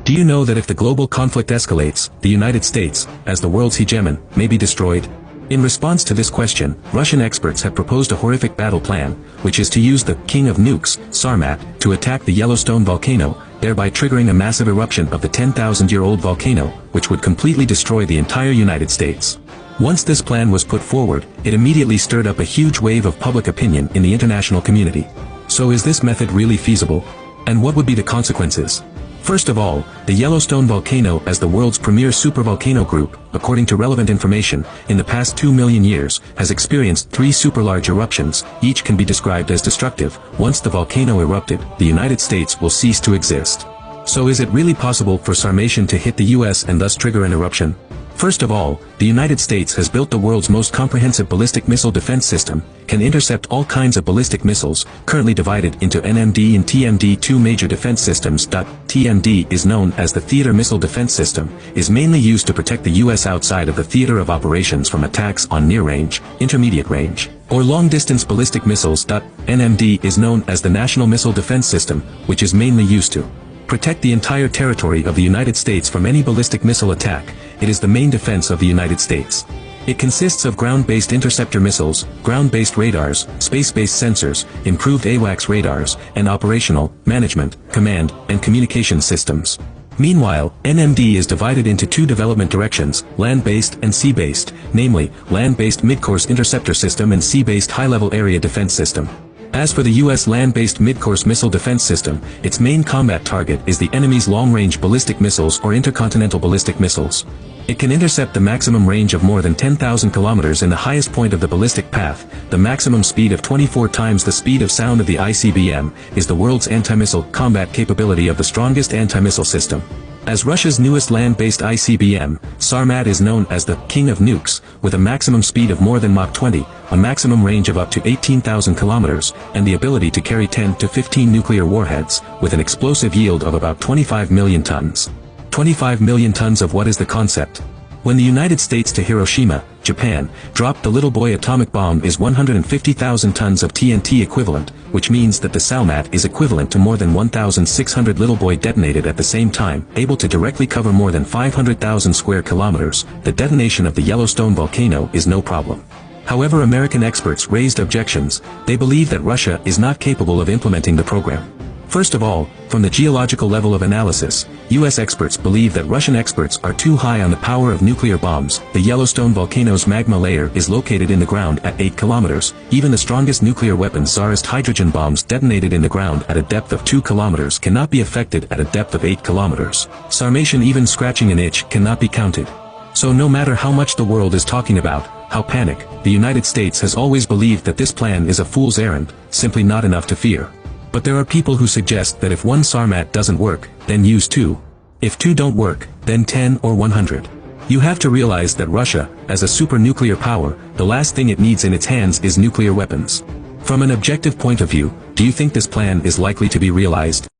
Do you know that if the global conflict escalates, the United States, as the world's hegemon, may be destroyed? In response to this question, Russian experts have proposed a horrific battle plan, which is to use the King of Nukes, Sarmat, to attack the Yellowstone volcano, thereby triggering a massive eruption of the 10,000-year-old volcano, which would completely destroy the entire United States. Once this plan was put forward, it immediately stirred up a huge wave of public opinion in the international community. So is this method really feasible? And what would be the consequences? First of all, the Yellowstone volcano as the world's premier supervolcano group, according to relevant information, in the past 2 million years, has experienced 3 super-large eruptions. Each can be described as destructive. Once the volcano erupted, the United States will cease to exist. So is it really possible for Sarmation to hit the US and thus trigger an eruption? First of all, the United States has built the world's most comprehensive ballistic missile defense system, can intercept all kinds of ballistic missiles, currently divided into NMD and TMD, 2 major defense systems. TMD is known as the Theater Missile Defense System, is mainly used to protect the US outside of the theater of operations from attacks on near-range, intermediate range, or long-distance ballistic missiles. NMD is known as the National Missile Defense System, which is mainly used to protect the entire territory of the United States from any ballistic missile attack. It is the main defense of the United States. It consists of ground-based interceptor missiles, ground-based radars, space-based sensors, improved AWACS radars, and operational, management, command, and communication systems. Meanwhile, NMD is divided into 2 development directions, land-based and sea-based, namely, land-based mid-course interceptor system and sea-based high-level area defense system. As for the U.S. land-based mid-course missile defense system, its main combat target is the enemy's long-range ballistic missiles or intercontinental ballistic missiles. It can intercept the maximum range of more than 10,000 kilometers in the highest point of the ballistic path. The maximum speed of 24 times the speed of sound of the ICBM is the world's anti-missile combat capability of the strongest anti-missile system. As Russia's newest land-based ICBM, Sarmat is known as the King of Nukes, with a maximum speed of more than Mach 20, a maximum range of up to 18,000 kilometers, and the ability to carry 10 to 15 nuclear warheads, with an explosive yield of about 25 million tons. 25 million tons of what is the concept? When the United States to Hiroshima, Japan, dropped the Little Boy atomic bomb is 150,000 tons of TNT equivalent, which means that the Sarmat is equivalent to more than 1,600 Little Boy detonated at the same time, able to directly cover more than 500,000 square kilometers. The detonation of the Yellowstone volcano is no problem. However, American experts raised objections. They believe that Russia is not capable of implementing the program. First of all, from the geological level of analysis, U.S. experts believe that Russian experts are too high on the power of nuclear bombs. The Yellowstone volcano's magma layer is located in the ground at 8 kilometers. Even the strongest nuclear weapons, Tsarist hydrogen bombs detonated in the ground at a depth of 2 kilometers, cannot be affected at a depth of 8 kilometers. Sarmation, even scratching an itch, cannot be counted. So no matter how much the world is talking about how panic, the United States has always believed that this plan is a fool's errand, simply not enough to fear. But there are people who suggest that if 1 Sarmat doesn't work, then use 2. If 2 don't work, then 10 or 100. You have to realize that Russia, as a super nuclear power, the last thing it needs in its hands is nuclear weapons. From an objective point of view, do you think this plan is likely to be realized?